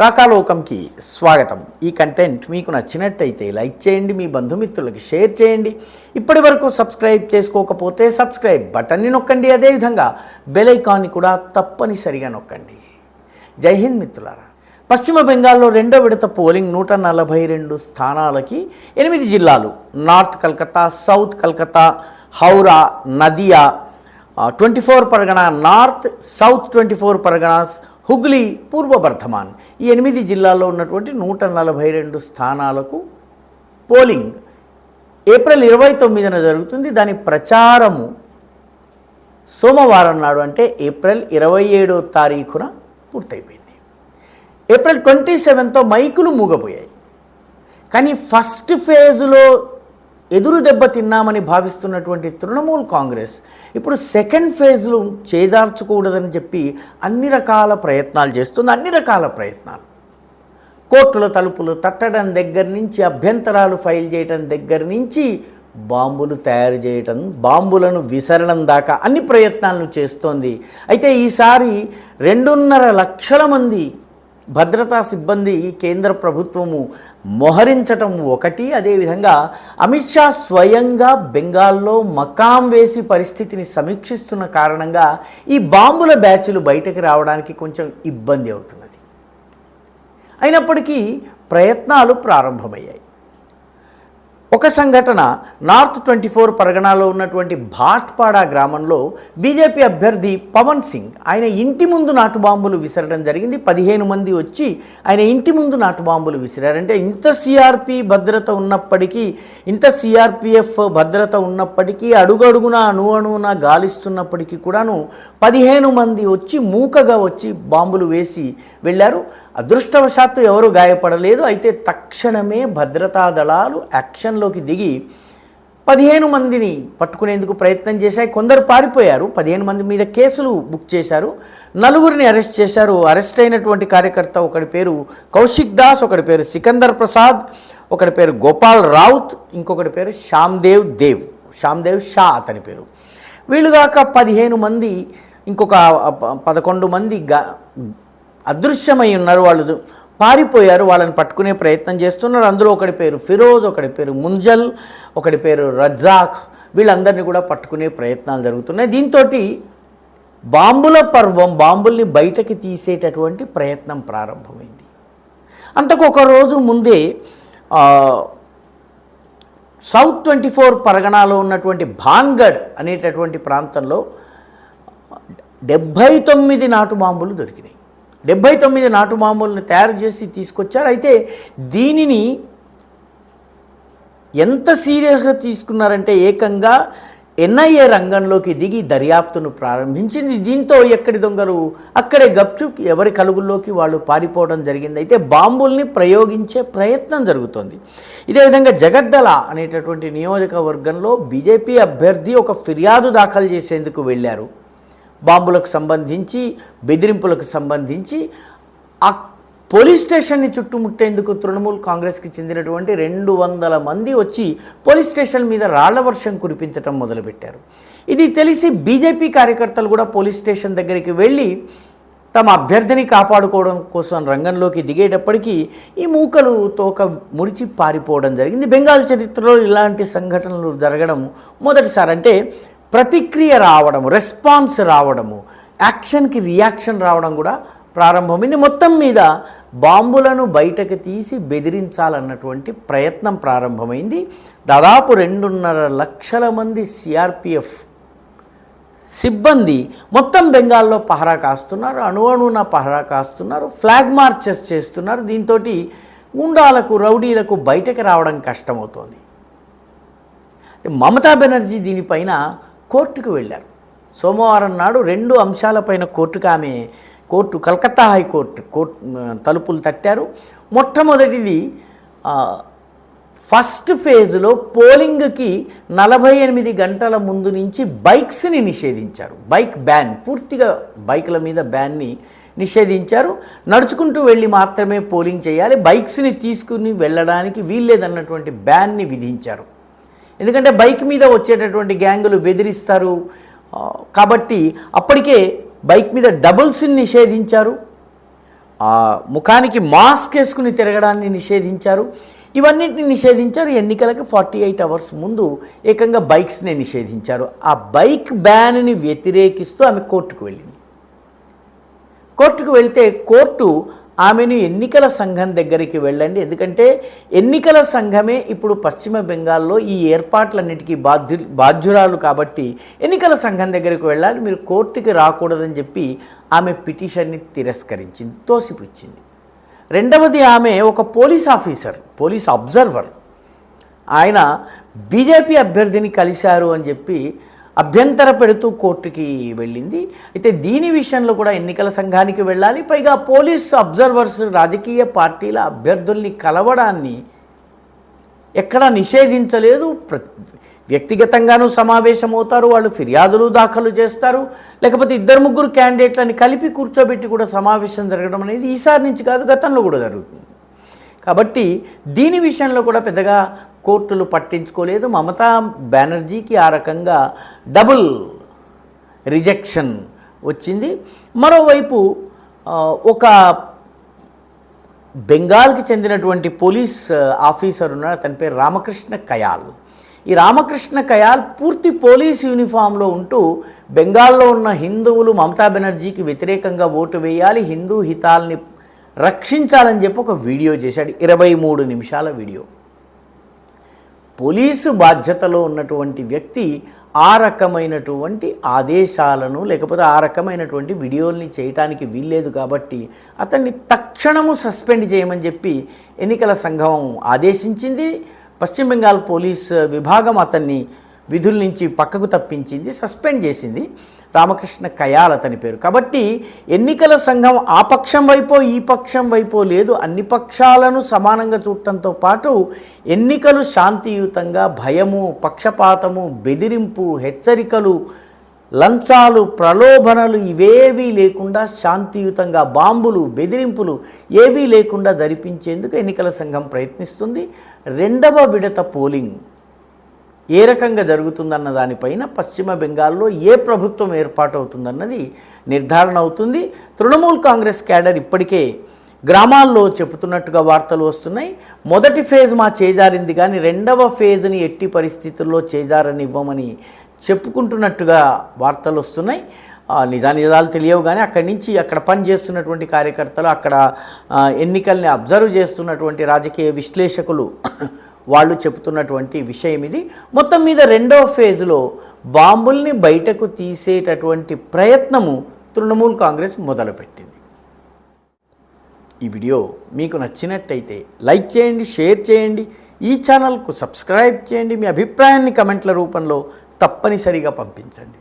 రాకాలోకంకి స్వాగతం. ఈ కంటెంట్ మీకు నచ్చినట్టయితే లైక్ చేయండి, మీ బంధుమిత్రులకి షేర్ చేయండి. ఇప్పటి వరకు సబ్స్క్రైబ్ చేసుకోకపోతే సబ్స్క్రైబ్ బటన్ని నొక్కండి. అదేవిధంగా బెల్ ఐకాన్ని కూడా తప్పనిసరిగా నొక్కండి. జై హింద్ మిత్రులారా. పశ్చిమ బెంగాల్లో రెండో విడత పోలింగ్ 142 స్థానాలకి 8 జిల్లాలు north Calcutta, south Calcutta, Howrah, Nadia, 24 Pargana north, south 24 Parganas, Hooghly, Purba Bardhaman, ఈ 8 జిల్లాల్లో ఉన్నటువంటి 142 స్థానాలకు పోలింగ్ ఏప్రిల్ 29న జరుగుతుంది. దాని ప్రచారము సోమవారం నాడు అంటే ఏప్రిల్ 27వ తారీఖున పూర్తయిపోయింది. ఏప్రిల్ 27తో మైకులు మూగపోయాయి. కానీ ఫస్ట్ ఫేజ్లో ఎదురు దెబ్బ తిన్నామని భావిస్తున్నటువంటి తృణమూల్ కాంగ్రెస్ ఇప్పుడు సెకండ్ ఫేజ్లో చేజార్చకూడదని చెప్పి అన్ని రకాల ప్రయత్నాలు చేస్తుంది. అన్ని రకాల ప్రయత్నాలు, కోర్టుల తలుపులు తట్టడం దగ్గర నుంచి, అభ్యంతరాలు ఫైల్ చేయడం దగ్గర నుంచి, బాంబులు తయారు చేయటం, బాంబులను విసరడం దాకా అన్ని ప్రయత్నాలను చేస్తోంది. అయితే ఈసారి 2.5 లక్షల మంది భద్రతా సిబ్బంది కేంద్ర ప్రభుత్వము మోహరించటం ఒకటి, అదేవిధంగా అమిత్ షా స్వయంగా బెంగాల్లో మకాం వేసి పరిస్థితిని సమీక్షిస్తున్న కారణంగా ఈ బాంబుల బ్యాచ్లు బయటకు రావడానికి కొంచెం ఇబ్బంది అవుతున్నది. అయినప్పటికీ ప్రయత్నాలు ప్రారంభమయ్యాయి. ఒక సంఘటన నార్త్ 24 పరగనాలో ఉన్నటువంటి భాట్పాడా గ్రామంలో బీజేపీ అభ్యర్థి పవన్ సింగ్ ఆయన ఇంటి ముందు నాటు బాంబులు విసరడం జరిగింది. 15 మంది వచ్చి ఆయన ఇంటి ముందు నాటు బాంబులు విసిరారంటే ఇంత సిఆర్పి భద్రత ఉన్నప్పటికీ, ఇంత సిఆర్పిఎఫ్ భద్రత ఉన్నప్పటికీ, అడుగడుగున అణువున గాలిస్తున్నప్పటికీ కూడాను 15 మంది వచ్చి మూకగా వచ్చి బాంబులు వేసి వెళ్ళారు. అదృష్టవశాత్తు ఎవరు గాయపడలేదు. అయితే తక్షణమే భద్రతా దళాలు యాక్షన్లోకి దిగి 15 మందిని పట్టుకునేందుకు ప్రయత్నం చేశాయి. కొందరు పారిపోయారు. 15 మంది మీద కేసులు బుక్ చేశారు. 4గురిని అరెస్ట్ చేశారు. అరెస్ట్ అయినటువంటి కార్యకర్త ఒకడి పేరు కౌశిక్ దాస్, ఒకడి పేరు సికందర్ ప్రసాద్, ఒకడి పేరు గోపాల్ రౌత్, ఇంకొకటి పేరు శ్యామ్దేవ్ షా అతని పేరు. వీళ్ళుగాక 15 మంది, ఇంకొక 11 మంది అదృశ్యమై ఉన్నారు. వాళ్ళు పారిపోయారు. వాళ్ళని పట్టుకునే ప్రయత్నం చేస్తున్నారు. అందులో ఒకడి పేరు ఫిరోజ్, ఒకడి పేరు ముంజల్, ఒకడి పేరు రజాక్. వీళ్ళందరినీ కూడా పట్టుకునే ప్రయత్నాలు జరుగుతున్నాయి. దీంతో బాంబుల పర్వం, బాంబుల్ని బయటకి తీసేటటువంటి ప్రయత్నం ప్రారంభమైంది. అంతకు ఒక రోజు ముందే సౌత్ 24 పరగనాలో ఉన్నటువంటి భాన్గఢ్ అనేటటువంటి ప్రాంతంలో 79 నాటు బాంబులు దొరికినాయి. 79 నాటు బాంబులను తయారు చేసి తీసుకొచ్చారు. అయితే దీనిని ఎంత సీరియస్గా తీసుకున్నారంటే ఏకంగా ఎన్ఐఏ రంగంలోకి దిగి దర్యాప్తును ప్రారంభించింది. దీంతో ఎక్కడి దొంగలు అక్కడే గప్చుప్ ఎవరి కలుగుల్లోకి వాళ్ళు పారిపోవడం జరిగింది. అయితే బాంబుల్ని ప్రయోగించే ప్రయత్నం జరుగుతోంది. ఇదే విధంగా జగద్దల అనేటటువంటి నియోజకవర్గంలో బీజేపీ అభ్యర్థి ఒక ఫిర్యాదు దాఖలు చేసేందుకు వెళ్ళారు. బాంబులకు సంబంధించి, బెదిరింపులకు సంబంధించి ఆ పోలీస్ స్టేషన్ని చుట్టుముట్టేందుకు తృణమూల్ కాంగ్రెస్కి చెందినటువంటి 200 మంది వచ్చి పోలీస్ స్టేషన్ మీద రాళ్ల వర్షం కురిపించడం మొదలుపెట్టారు. ఇది తెలిసి బీజేపీ కార్యకర్తలు కూడా పోలీస్ స్టేషన్ దగ్గరికి వెళ్ళి తమ అభ్యర్థిని కాపాడుకోవడం కోసం రంగంలోకి దిగేటప్పటికీ ఈ మూకలు తోక ముడిచి పారిపోవడం జరిగింది. బెంగాల్ చరిత్రలో ఇలాంటి సంఘటనలు జరగడం మొదటిసారి. అంటే ప్రతిక్రియ రావడము, రెస్పాన్స్ రావడము, యాక్షన్కి రియాక్షన్ రావడం కూడా ప్రారంభమైంది. మొత్తం మీద బాంబులను బయటకు తీసి బెదిరించాలన్నటువంటి ప్రయత్నం ప్రారంభమైంది. దాదాపు 2.5 లక్షల మంది సిఆర్పిఎఫ్ సిబ్బంది మొత్తం బెంగాల్లో పహరా కాస్తున్నారు. అణువణున పహరా కాస్తున్నారు. ఫ్లాగ్ మార్చెస్ చేస్తున్నారు. దీంతో గుండాలకు, రౌడీలకు బయటకు రావడం కష్టమవుతోంది. మమతా బెనర్జీ దీనిపైన కోర్టుకు వెళ్ళారు. సోమవారం నాడు 2 అంశాలపైన కోర్టు కలకత్తా హైకోర్టు తలుపులు తట్టారు. మొట్టమొదటిది ఫస్ట్ ఫేజ్లో పోలింగ్కి 48 గంటల ముందు నుంచి బైక్స్ని నిషేధించారు. బైక్ బ్యాన్, పూర్తిగా బైకుల మీద బ్యాన్ని నిషేధించారు. నడుచుకుంటూ వెళ్ళి మాత్రమే పోలింగ్ చేయాలి. బైక్స్ని తీసుకుని వెళ్ళడానికి వీల్లేదన్నటువంటి బ్యాన్ని విధించారు. ఎందుకంటే బైక్ మీద వచ్చేటటువంటి గ్యాంగులు బెదిరిస్తారు కాబట్టి అప్పటికే బైక్ మీద డబుల్స్ని నిషేధించారు. ముఖానికి మాస్క్ వేసుకుని తిరగడాన్ని నిషేధించారు. ఇవన్నిటిని నిషేధించారు. ఎన్నికలకు 48 అవర్స్ ముందు ఏకంగా బైక్స్ని నిషేధించారు. ఆ బైక్ బ్యాన్ని వ్యతిరేకిస్తూ ఆమె కోర్టుకు వెళ్ళింది. కోర్టుకు వెళ్తే కోర్టు ఆమెను ఎన్నికల సంఘం దగ్గరికి వెళ్ళండి, ఎందుకంటే ఎన్నికల సంఘమే ఇప్పుడు పశ్చిమ బెంగాల్లో ఈ ఏర్పాట్లన్నిటికీ బాధ్యురాలు కాబట్టి ఎన్నికల సంఘం దగ్గరికి వెళ్ళాలి, మీరు కోర్టుకి రాకూడదని చెప్పి ఆమె పిటిషన్ని తిరస్కరించింది, తోసిపుచ్చింది. రెండవది, ఆమె ఒక పోలీస్ ఆఫీసర్, పోలీస్ అబ్జర్వర్, ఆయన బీజేపీ అభ్యర్థిని కలిశారు అని చెప్పి అభ్యంతర పెడుతూ కోర్టుకి వెళ్ళింది. అయితే దీని విషయంలో కూడా ఎన్నికల సంఘానికి వెళ్ళాలి. పైగా పోలీస్ అబ్జర్వర్స్ రాజకీయ పార్టీల అభ్యర్థుల్ని కలవడాన్ని ఎక్కడా నిషేధించలేదు. వ్యక్తిగతంగానూ సమావేశమవుతారు, వాళ్ళు ఫిర్యాదులు దాఖలు చేస్తారు, లేకపోతే 2-3 క్యాండిడేట్లని కలిపి కూర్చోబెట్టి కూడా సమావేశం జరగడం అనేది ఈసారి నుంచి కాదు, గతంలో కూడా జరుగుతుంది. కాబట్టి దీని విషయంలో కూడా పెద్దగా కోర్టులు పట్టించుకోలేదు. మమతా బెనర్జీకి ఆ రకంగా డబుల్ రిజెక్షన్ వచ్చింది. మరోవైపు ఒక బెంగాల్కి చెందినటువంటి పోలీస్ ఆఫీసర్ ఉన్నాడు, అతని పేరు రామకృష్ణ కయాల్. ఈ రామకృష్ణ కయాల్ పూర్తి పోలీస్ యూనిఫామ్లో ఉంటూ బెంగాల్లో ఉన్న హిందువులు మమతా బెనర్జీకి వ్యతిరేకంగా ఓటు వేయాలి, హిందూ హితాల్ని రక్షించాలని చెప్పి ఒక వీడియో చేశాడు, 23 నిమిషాల వీడియో. పోలీసు బాధ్యతలో ఉన్నటువంటి వ్యక్తి ఆ రకమైనటువంటి ఆదేశాలను లేకపోతే ఆ రకమైనటువంటి వీడియోల్ని చేయటానికి వీల్లేదు కాబట్టి అతన్ని తక్షణము సస్పెండ్ చేయమని చెప్పి ఎన్నికల సంఘం ఆదేశించింది. పశ్చిమ బెంగాల్ పోలీస్ విభాగం అతన్ని విధుల నుంచి పక్కకు తప్పించింది, సస్పెండ్ చేసింది. రామకృష్ణ కయాల్ అతని పేరు. కాబట్టి ఎన్నికల సంఘం ఆ పక్షం వైపో ఈ పక్షం వైపో లేదు, అన్ని పక్షాలను సమానంగా చూడటంతో పాటు ఎన్నికలు శాంతియుతంగా భయము, పక్షపాతము, బెదిరింపు, హెచ్చరికలు, లంచాలు, ప్రలోభనలు ఇవేవీ లేకుండా శాంతియుతంగా బాంబులు, బెదిరింపులు ఏవీ లేకుండా జరిపించేందుకు ఎన్నికల సంఘం ప్రయత్నిస్తుంది. రెండవ విడత పోలింగ్ ఏ రకంగా జరుగుతుందన్న దానిపైన పశ్చిమ బెంగాల్లో ఏ ప్రభుత్వం ఏర్పాటవుతుందన్నది నిర్ధారణ అవుతుంది. తృణమూల్ కాంగ్రెస్ క్యాడర్ ఇప్పటికే గ్రామాల్లో చెబుతున్నట్టుగా వార్తలు వస్తున్నాయి. మొదటి ఫేజ్ మా చేజారింది కానీ రెండవ ఫేజ్ని ఎట్టి పరిస్థితుల్లో చేజారని ఇవ్వమని చెప్పుకుంటున్నట్టుగా వార్తలు వస్తున్నాయి. నిజాలు తెలియవు కానీ అక్కడి నుంచి అక్కడ పనిచేస్తున్నటువంటి కార్యకర్తలు, అక్కడ ఎన్నికల్ని అబ్జర్వ్ చేస్తున్నటువంటి రాజకీయ విశ్లేషకులు వాళ్ళు చెబుతున్నటువంటి విషయం ఇది. మొత్తం మీద రెండవ ఫేజ్లో బాంబుల్ని బయటకు తీసేటటువంటి ప్రయత్నము తృణమూల్ కాంగ్రెస్ మొదలుపెట్టింది. ఈ వీడియో మీకు నచ్చినట్టయితే లైక్ చేయండి, షేర్ చేయండి, ఈ ఛానల్కు సబ్స్క్రైబ్ చేయండి, మీ అభిప్రాయాన్ని కమెంట్ల రూపంలో తప్పనిసరిగా పంపించండి.